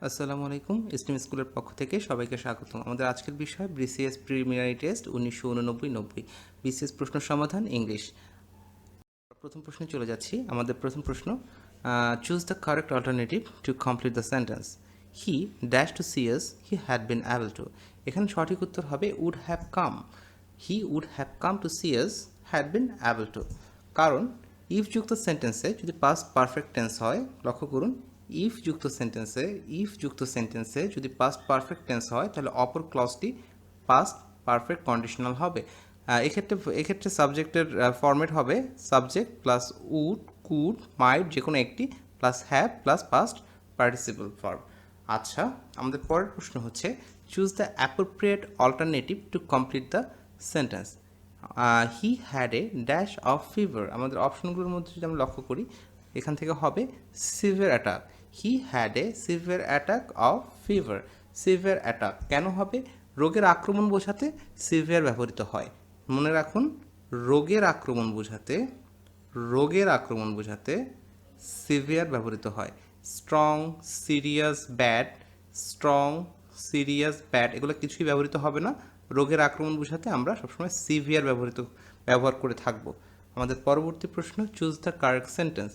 আসসালামু আলাইকুম। এসটিএম স্কুলের পক্ষ থেকে সবাইকে স্বাগতম। আমাদের আজকের বিষয় বিসিএস প্রিলিমিনারি টেস্ট 1989-90 বিসিএস প্রশ্ন সমাধান ইংলিশ। প্রথম প্রশ্নে চলে যাচ্ছি। আমাদের প্রথম প্রশ্ন, choose the correct alternative to complete the sentence. He dash to see us he had been able to. এখানে সঠিক উত্তর হবে would have come. He would have come to see us had been able to. কারণ if যুক্ত সেন্টেন্সে যদি past perfect tense হয়, লক্ষ্য করুন, ইফ যুক্ত সেন্টেন্সে যদি পাস্ট পারফেক্ট টেন্স হয় তাহলে অপর ক্লজটি পাস্ট পারফেক্ট কন্ডিশনাল হবে। এক্ষেত্রে সাবজেক্টের ফরম্যাট হবে সাবজেক্ট প্লাস উড, কুড, মাইট যে কোনো একটি plus have plus past participle form. আচ্ছা, আমাদের পরের প্রশ্ন হচ্ছে choose the appropriate alternative to complete the sentence. He had a dash of fever. আমাদের অপশনগুলোর মধ্যে যদি আমরা লক্ষ্য করি, এখান থেকে হবে severe attack. He had a severe attack of fever. Severe attack কেন হবে? রোগের আক্রমণ বোঝাতে সিভিয়ার ব্যবহৃত হয়। মনে রাখুন, রোগের আক্রমণ বোঝাতে সিভিয়ার ব্যবহৃত হয়। স্ট্রং, সিরিয়াস, ব্যাড এগুলো কিছুই ব্যবহৃত হবে না। রোগের আক্রমণ বোঝাতে আমরা সবসময় সিভিয়ার ব্যবহার করে থাকব। আমাদের পরবর্তী প্রশ্ন, চুজ দ্য কারেক্ট সেন্টেন্স।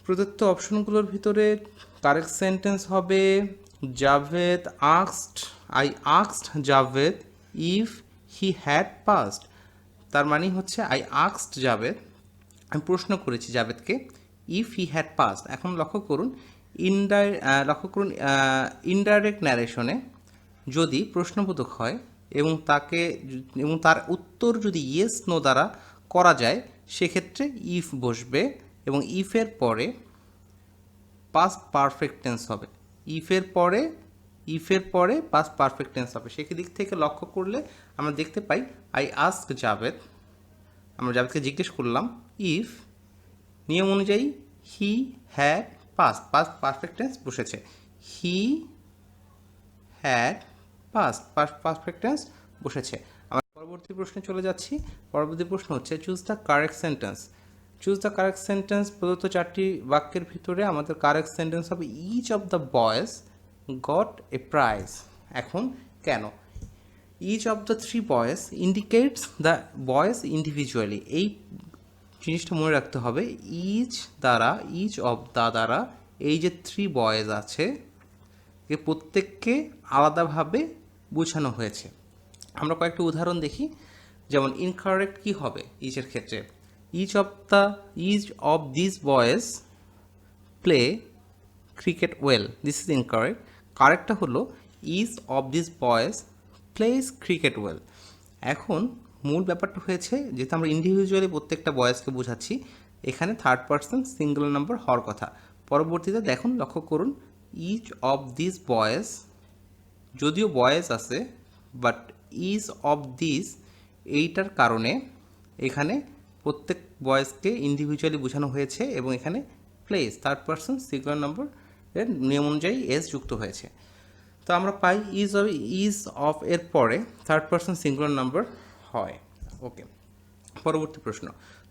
প্রদত্ত অপশনগুলোর ভিতরে কারেক্ট সেন্টেন্স হবে আই আক্সড Javed if he had passed. তার মানে হচ্ছে আই আক্সড জাভেদ, আমি প্রশ্ন করেছি জাভেদকে, ইফ হি হ্যাড পাস্ট। এখন লক্ষ্য করুন ইনডাইরেক্ট ন্যারেশনে যদি প্রশ্নবোধক হয় এবং তার উত্তর যদি ইয়েস নো দ্বারা করা যায়, সেক্ষেত্রে ইফ বসবে এবং ইফের পরে পাস্ট পারফেক্ট টেন্স হবে। ইফের পরে পাস্ট পারফেক্ট টেন্স হবে। সেদিক থেকে লক্ষ্য করলে আমরা দেখতে পাই আই আস্ক জাভেদ, আমরা জাভেদকে জিজ্ঞেস করলাম, ইফ নিয়ম অনুযায়ী he had past perfect tense বসেছে। হি হ্যাড পারফেক্ট টেন্স বসেছে। আমরা পরবর্তী প্রশ্নে চলে যাচ্ছি। পরবর্তী প্রশ্ন হচ্ছে চুজ দ্য কারেক্ট সেন্টেন্স। প্রদত্ত চারটি বাক্যের ভিতরে আমাদের কারেক্ট সেন্টেন্স হবে each of the boys got a prize. এখন কেন? Each of the three boys indicates the boys individually. এই জিনিসটা মনে রাখতে হবে, ইচ অফ দ্বারা এই যে থ্রি বয়েজ আছে এ প্রত্যেককে আলাদাভাবে বোঝানো হয়েছে। আমরা কয়েকটা উদাহরণ দেখি। যেমন ইনকারেক্ট কি হবে ইচের ক্ষেত্রে? Each of this boys play cricket well, this is incorrect. কারেক্টটা হলো each of this boys plays cricket well. এখন মূল ব্যাপারটা হয়েছে, যেহেতু আমরা ইন্ডিভিজুয়ালি প্রত্যেকটা বয়েজকে বোঝাচ্ছি, এখানে থার্ড পার্সন সিঙ্গুলার নাম্বার হওয়ার কথা। পরবর্তীতে দেখুন, লক্ষ্য করুন, ইচ অফ দিস বয়েজ, যদিও বয়েজ আছে বাট ইচ অফ দিস এইটার কারণে এখানে প্রত্যেক বয়েজকে ইন্ডিভিজুয়ালি বোঝানো হয়েছে এবং এখানে place third person singular number এর নিয়ম অনুযায়ী এস যুক্ত হয়েছে। তো আমরা পাই ইজ অফ এর পরে থার্ড পার্সন সিঙ্গুলার নাম্বার হয়। ওকে, পরবর্তী প্রশ্ন,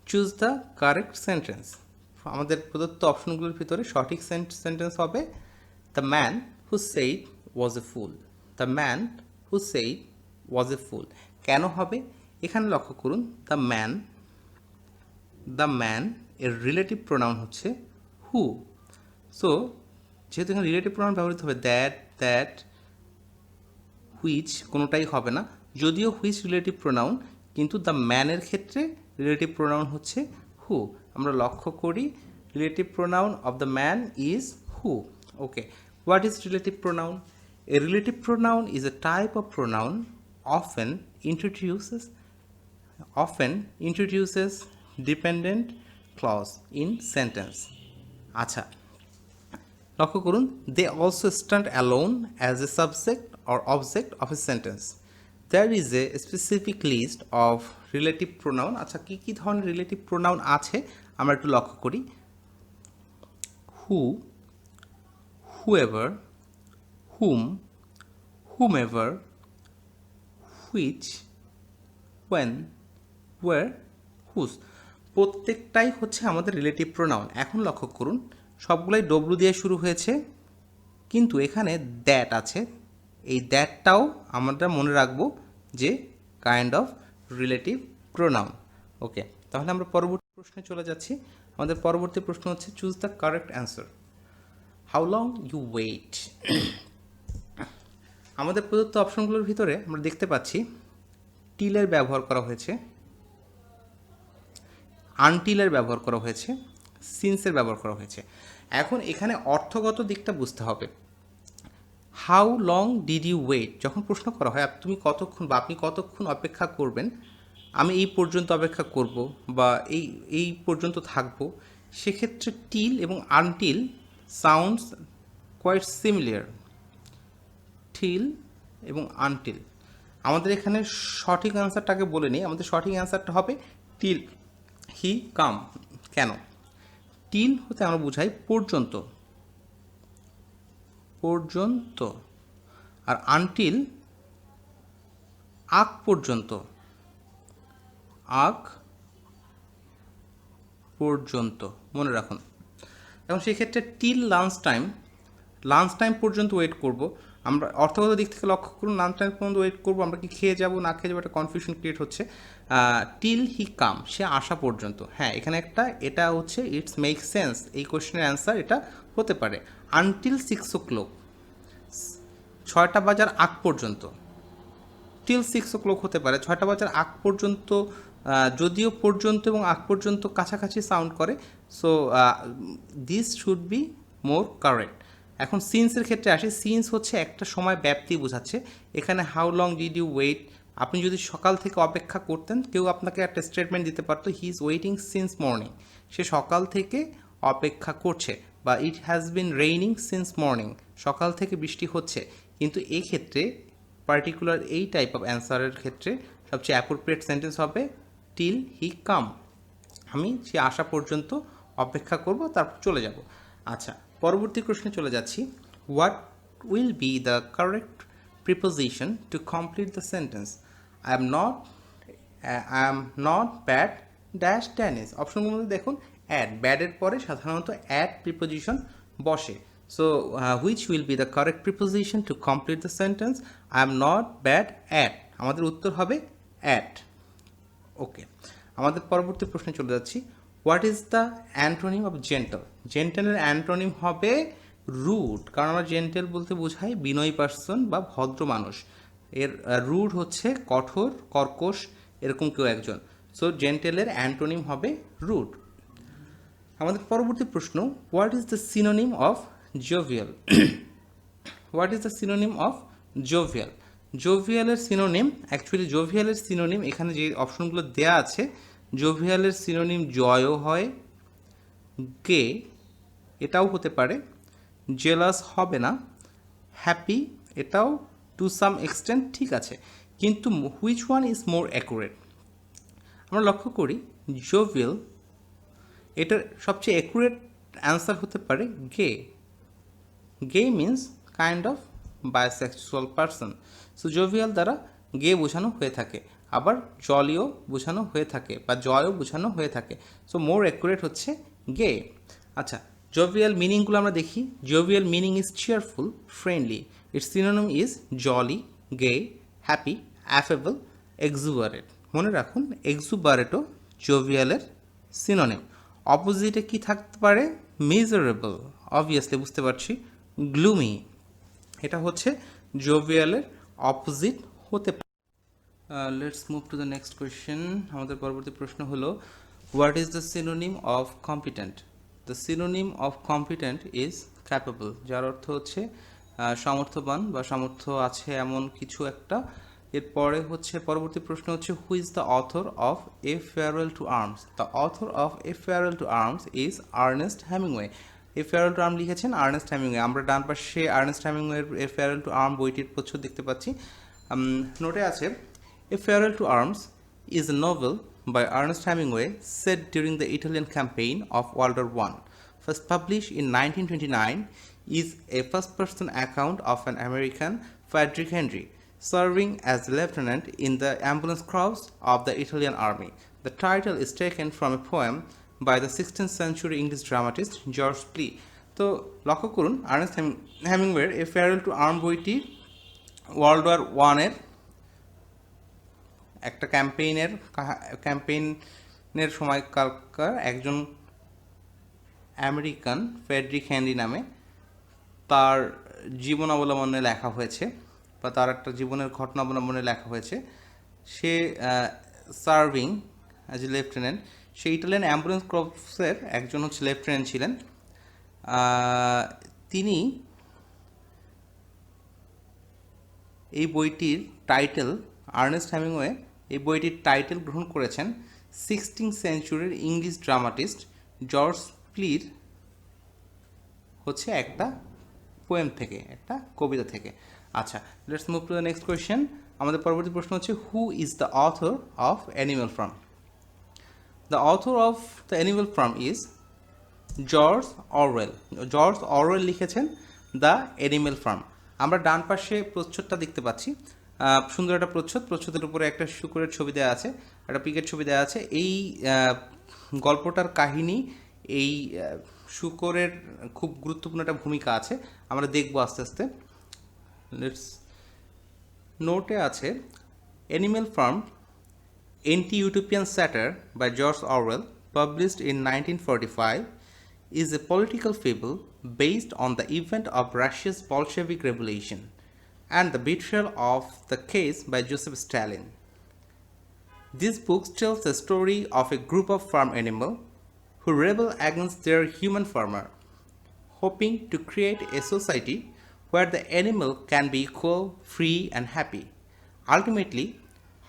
চুজ দ্য কারেক্ট সেন্টেন্স। আমাদের প্রদত্ত অপশনগুলোর ভিতরে সঠিক সেন্টেন্স হবে the man who said was a fool. The man who said was a fool কেন হবে? এখানে লক্ষ্য করুন, দ্য ম্যান এর রিলেটিভ প্রোনাউন হচ্ছে হু। সো যেহেতু এখানে রিলেটিভ প্রোনাউন ব্যবহৃত হবে দ্যাট, হুইচ কোনোটাই হবে না। যদিও হুইচ রিলেটিভ প্রোনাউন, কিন্তু দ্য ম্যানের ক্ষেত্রে রিলেটিভ প্রোনাউন হচ্ছে হু। আমরা লক্ষ্য করি relative pronoun of the man is who. Okay, what is relative pronoun? A relative pronoun is a type of pronoun often introduces dependent clause in sentence. আচ্ছা, লক্ষ্য করুন, they also stand alone as a subject or object of a sentence. There is a specific list of relative pronoun. আচ্ছা, কি কি ধরনের relative pronoun আছে আমরা একটু লক্ষ্য করি। who, whoever, whom, whomever, which, when, where, whose প্রত্যেকটাই হচ্ছে আমাদের রিলেটিভ প্রোনাউন। এখন লক্ষ্য করুন, সবগুলাই ডব্লু দিয়ে শুরু হয়েছে, কিন্তু এখানে দ্যাট আছে, এই দ্যাটটাও আমরা মনে রাখবো যে কাইন্ড অফ রিলেটিভ প্রোনাউন। ওকে, তাহলে আমরা পরবর্তী প্রশ্নে চলে যাচ্ছি। আমাদের পরবর্তী প্রশ্ন হচ্ছে choose the correct answer. How long you wait. আমাদের প্রদত্ত অপশনগুলোর ভিতরে আমরা দেখতে পাচ্ছি টিলের ব্যবহার করা হয়েছে, আনটিলের ব্যবহার করা হয়েছে, সিন্সের ব্যবহার করা হয়েছে। এখন এখানে অর্থগত দিকটা বুঝতে হবে। How long did you wait যখন প্রশ্ন করা হয় তুমি কতক্ষণ বা আপনি কতক্ষণ অপেক্ষা করবেন, আমি এই পর্যন্ত অপেক্ষা করব বা এই পর্যন্ত থাকব, সেক্ষেত্রে টিল এবং until sounds quite similar. Till এবং আনটিল। আমাদের এখানে সঠিক অ্যান্সারটাকে বলে নিই। আমাদের সঠিক অ্যান্সারটা হবে টিল হি কাম। কেন? টিল হতে আমরা বুঝাই পর্যন্ত, পর্যন্ত, আর আনটিল আগ পর্যন্ত, আগ পর্যন্ত, মনে রাখুন। এখন সেক্ষেত্রে টিল লাঞ্চ টাইম পর্যন্ত ওয়েট করব। আমরা অর্থগত দিক থেকে লক্ষ্য করুন, লাঞ্চ টাইম পর্যন্ত ওয়েট করবো, আমরা কি খেয়ে যাব না খেয়ে যাবো, একটা কনফিউশন ক্রিয়েট হচ্ছে। টিল হি কাম, সে আসা পর্যন্ত। হ্যাঁ, এখানে এটা হচ্ছে ইটস মেক সেন্স, এই কোশ্চেনের অ্যান্সার এটা হতে পারে। আনটিল 6 o'clock, 6টা বাজার আগ পর্যন্ত। টিল 6 o'clock হতে পারে, 6টা বাজার আগ পর্যন্ত, যদিও পর্যন্ত এবং আগ পর্যন্ত কাছাকাছি সাউন্ড করে। So this should be more correct. এখন সিন্সের ক্ষেত্রে আসি। সিন্স হচ্ছে একটা সময় ব্যাপ্তি বোঝাচ্ছে। এখানে how long did you wait, আপনি যদি সকাল থেকে অপেক্ষা করতেন, কেউ আপনাকে একটা স্টেটমেন্ট দিতে পারতো he is waiting since morning, সে সকাল থেকে অপেক্ষা করছে, বা it has been raining since morning, সকাল থেকে বৃষ্টি হচ্ছে। কিন্তু এই ক্ষেত্রে পার্টিকুলার এই টাইপ অফ অ্যান্সারের ক্ষেত্রে সবচেয়ে অ্যাপ্রোপ্রিয়েট সেন্টেন্স হবে টিল হি কাম, আমি সে আসা পর্যন্ত অপেক্ষা করব, তারপর চলে যাব। আচ্ছা, পরবর্তী প্রশ্নে চলে যাচ্ছি। What will be the correct preposition to complete the sentence? I am not bad dash tennis. অপশনগুলোর মধ্যে দেখুন অ্যাড, ব্যাডের পরে সাধারণত অ্যাড প্রিপোজিশন বসে। So which will be the correct preposition to complete the sentence? I am not bad at. আমাদের উত্তর হবে অ্যাট। ওকে, আমাদের পরবর্তী প্রশ্নে চলে যাচ্ছি। What is the antonym of gentle? জেন্টেলের অ্যান্টোনিম হবে রুড, কারণ আমরা জেন্টেল বলতে বোঝাই বিনয়ী পার্সন বা ভদ্র মানুষ। এর রুড হচ্ছে কঠোর, কর্কশ, এরকম কেউ একজন। সো জেন্টেলের অ্যান্টোনিম হবে রুড। আমাদের পরবর্তী প্রশ্ন, what is the synonym of jovial? What is the synonym of jovial? জোভিয়ালের সিনোনিম, অ্যাকচুয়ালি জোভিয়ালের সিনোনিম এখানে যে অপশনগুলো দেয়া আছে, জোভিয়ালের সিনোনিম জয়ও হয়, গে এটাও হতে পারে, জেলাস হবে না, হ্যাপি এটাও টু সাম এক্সটেন্ট ঠিক আছে, কিন্তু which one is more accurate? আমরা লক্ষ্য করি জোভিয়াল, এটার সবচেয়ে অ্যাকুরেট অ্যান্সার হতে পারে gay. Gay means kind of bisexual person. So jovial দ্বারা গে বোঝানো হয়ে থাকে, আবার জলিও বোঝানো হয়ে থাকে বা জয়ও বোঝানো হয়ে থাকে। সো মোর অ্যাকুরেট হচ্ছে গে। আচ্ছা, জোভিয়াল মিনিংগুলো আমরা দেখি। Jovial meaning is cheerful, friendly. It's synonym is jolly, gay, happy, affable, exuberant. মনে রাখুন এক্সুবারেটও জোভিয়ালের সিনোনিম। অপোজিটে কি থাকতে পারে? মিজারেবল, অবভিয়াসলি বুঝতে পারছি, গ্লুমি, এটা হচ্ছে জোভিয়ালের অপোজিট হতে পারে। Let's move to the next question. আমাদের পরবর্তী প্রশ্ন হলো, what is the synonym of competent? The synonym of competent is capable, যার অর্থ হচ্ছে সামর্থ্যবান বা সামর্থ্য আছে এমন কিছু একটা। এরপরে হচ্ছে পরবর্তী প্রশ্ন হচ্ছে, who is the author of a farewell to arms? The author of a farewell to arms is Ernest Hemingway. A farewell to arm লিখেছেন আর্নেস্ট হেমিংওয়ে। আমরা ডান পাশে আর্নেস্ট হেমিংওয়ের এ ফেয়ারওয়েল টু আর্ম বইটির প্রচ্ছদ দেখতে পাচ্ছি। নোটে আছে, a farewell to arms is a novel by Ernest Hemingway set during the Italian campaign of World War I. First published in 1929, is a first-person account of an American, Frederick Henry, serving as a lieutenant in the ambulance corps of the Italian army. The title is taken from a poem by the 16th century English dramatist George Plea. তো লক্ষ্য করুন Ernest হেমিংওয়ের a farewell to arm বইটি world war ওয়ানের একটা ক্যাম্পেইনের সময়কালকার একজন American Friedrich Henry নামে তার জীবন অবলম্বনে লেখা হয়েছে, বা তার একটা জীবনের ঘটনা অবলম্বনে লেখা হয়েছে। সে সার্ভিং অ্যাজ এ লেফটেন্যান্ট, সে ইটালিয়ান অ্যাম্বুলেন্স কর্পসের একজন হচ্ছে লেফটেন্যান্ট ছিলেন। তিনি এই বইটির টাইটেল, আর্নেস্ট হেমিংওয়ে এই বইটির টাইটেল গ্রহণ করেছেন 16th সেঞ্চুরির ইংলিশ ড্রামাটিস্ট জর্জ প্লির হচ্ছে একটা পোয়েম থেকে, একটা কবিতা থেকে। আচ্ছা, let's move to the next question. আমাদের পরবর্তী প্রশ্ন হচ্ছে, who is the author of animal farm? The author of the animal farm is George Orwell. George Orwell লিখেছেন দ্য অ্যানিম্যাল ফার্ম। আমরা ডান পাশে প্রচ্ছদটা দেখতে পাচ্ছি, সুন্দর একটা প্রচ্ছদের উপরে একটা শুকরের ছবি দেওয়া আছে, একটা পিকের ছবি দেওয়া আছে। এই গল্পটার কাহিনী, এই শুকরের খুব গুরুত্বপূর্ণ একটা ভূমিকা আছে, আমরা দেখবো আস্তে আস্তে। লেটস নোটে আছে, animal farm, anti-utopian satire by George Orwell, published in 1945, is a political fable based on the event of Russia's Bolshevik Revolution and the betrayal of the case by Joseph Stalin. This book tells the story of a group of farm animals who rebel against their human farmer, hoping to create a society where the animal can be equal, free, and happy. Ultimately,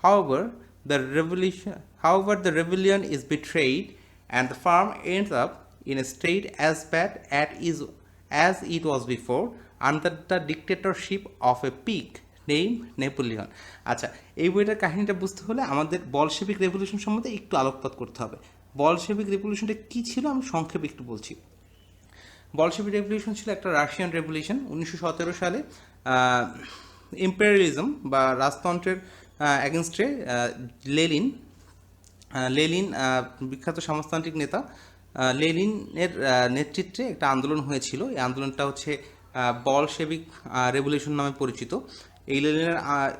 however, the rebellion is betrayed and the farm ends up in a state as bad as it was before, under the dictatorship of a pig named Napoleon. আচ্ছা, এই বইটার কাহিনীটা বুঝতে হলে আমাদের Bolshevik revolution সম্বন্ধে একটু আলোকপাত করতে হবে। বলশেভিক রেভলিউশনটা কী ছিল আমি সংক্ষেপে একটু বলছি। বলশেভিক রেভলিউশন ছিল একটা রাশিয়ান রেভলিউশন। 1917 সালে ইম্পেরিয়ালিজম বা রাজতন্ত্রের অ্যাগেনস্টে লেনিন বিখ্যাত সমাজতান্ত্রিক নেতা লেনিনের নেতৃত্বে একটা আন্দোলন হয়েছিল। এই আন্দোলনটা হচ্ছে বলশেভিক রেভলিউশন নামে পরিচিত। এই লেনিনের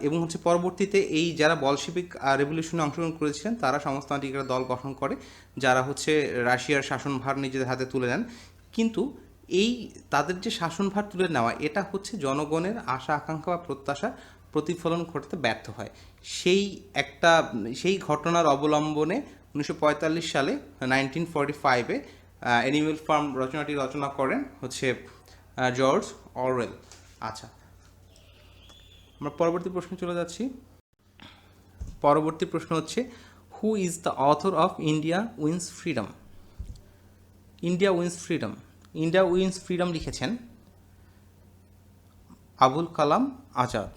এবং হচ্ছে পরবর্তীতে এই যারা বলশেভিক রেভলিউশনে অংশগ্রহণ করেছিলেন তারা সমাজতান্ত্রিক একটা দল গঠন করে, যারা হচ্ছে রাশিয়ার শাসনভার নিজেদের হাতে তুলে নেন। কিন্তু এই তাদের যে শাসনভার তুলে নেওয়া, এটা হচ্ছে জনগণের আশা আকাঙ্ক্ষা বা প্রত্যাশার প্রতিফলন ঘটাতে ব্যর্থ হয়। সেই ঘটনার অবলম্বনে 1945 সালে 1945-এ অ্যানিম্যাল ফার্ম রচনাটি রচনা করেন হচ্ছে জর্জ অরওয়েল। আচ্ছা, আমরা পরবর্তী প্রশ্নে চলে যাচ্ছি। পরবর্তী প্রশ্ন হচ্ছে, who is the author of India wins freedom? India wins freedom লিখেছেন আবুল কালাম আজাদ।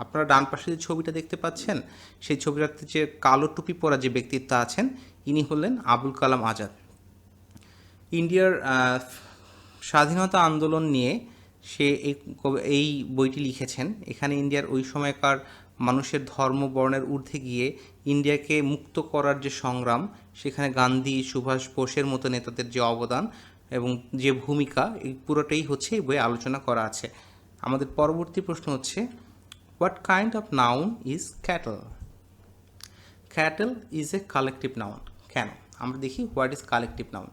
আপনারা ডান পাশে যে ছবিটা দেখতে পাচ্ছেন, সেই ছবিটাতে যে কালো টুপি পরা যে ব্যক্তিত্ব আছেন, ইনি হলেন আবুল কালাম আজাদ। ইন্ডিয়ার স্বাধীনতা আন্দোলন নিয়ে সে এই বইটি লিখেছেন। এখানে ইন্ডিয়ার ওই সময়কার মানুষের ধর্ম বর্ণের ঊর্ধ্বে গিয়ে ইন্ডিয়াকে মুক্ত করার যে সংগ্রাম, সেখানে গান্ধী, সুভাষ বোসের মতো নেতাদের যে অবদান এবং যে ভূমিকা, এই পুরোটাই হচ্ছে এই বইয়ে আলোচনা করা আছে। আমাদের পরবর্তী প্রশ্ন হচ্ছে, what kind of noun is cattle? Cattle is a collective noun. কেন? আমরা দেখি what is collective noun.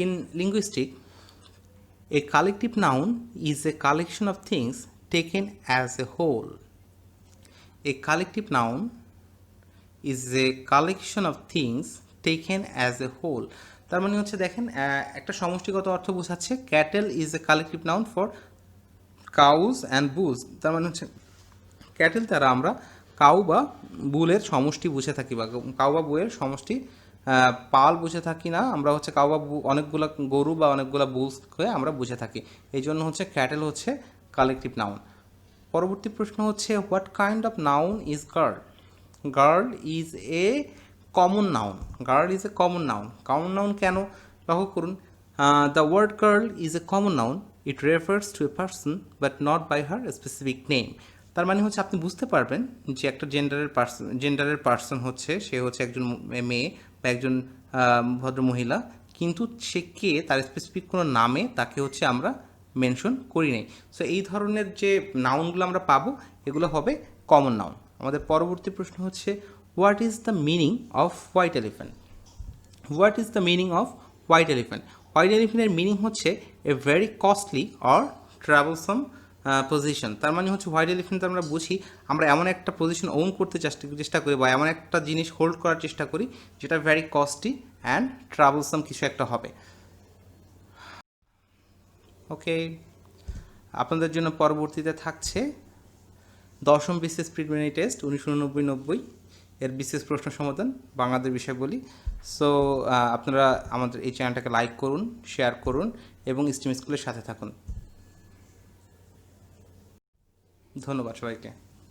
In linguistics, a collective noun is a collection of things taken as a whole. A collective noun is a collection of things taken as a whole. তার মানে হচ্ছে দেখেন, একটা সমষ্টিগত অর্থ বোঝাচ্ছে। cattle is a collective noun for cows and bulls. তার মানে হচ্ছে ক্যাটেল দ্বারা আমরা কাউ বা বুলের সমষ্টি বুঝে থাকি, বা কাউ বা বুয়ের সমষ্টি পাল বুঝে থাকি না। আমরা হচ্ছে কাউ বা অনেকগুলো গরু বা অনেকগুলো বুলসকে আমরা বুঝে থাকি, এই জন্য হচ্ছে ক্যাটেল হচ্ছে কালেকটিভ নাউন। পরবর্তী প্রশ্ন হচ্ছে, what kind of noun is girl? Girl is a common noun. Common noun কেন? লক্ষ্য করুন, the word girl is a common noun, it refers to a person but not by her specific name. তার মানে হচ্ছে আপনি বুঝতে পারবেন যে একটা জেন্ডারের পার্সন হচ্ছে, সে হচ্ছে একজন মেয়ে বা একজন ভদ্র মহিলা, কিন্তু সে কে তার স্পেসিফিক কোনো নামে তাকে হচ্ছে আমরা মেনশন করি নাই। সো এই ধরনের যে নাউনগুলো আমরা পাবো এগুলো হবে কমন নাউন। আমাদের পরবর্তী প্রশ্ন হচ্ছে what is the meaning of white elephant. What is the meaning of white elephant? White এলিফ্যান্টের মিনিং হচ্ছে a very costly or troublesome position. তার মানে হচ্ছে হোয়াইট এলিফ্যান্ট আমরা বুঝি আমরা এমন একটা পজিশন ওন করতে চেষ্টা করি বা এমন একটা জিনিস হোল্ড করার চেষ্টা করি যেটা ভেরি কস্টলি অ্যান্ড ট্রাভেলসাম কিছু একটা হবে। ওকে, আপনাদের জন্য পরবর্তীতে থাকছে দশম বিসিএস প্রিলিমিনারি টেস্ট 1989-90 এর বিশেষ প্রশ্ন সমাধান বাংলাদেশ বিষয় বলি। সো আপনারা আমাদের এই চ্যানেলটাকে লাইক করুন, শেয়ার করুন এবং স্টিম স্কুলের সাথে থাকুন। ধন্যবাদ সবাইকে।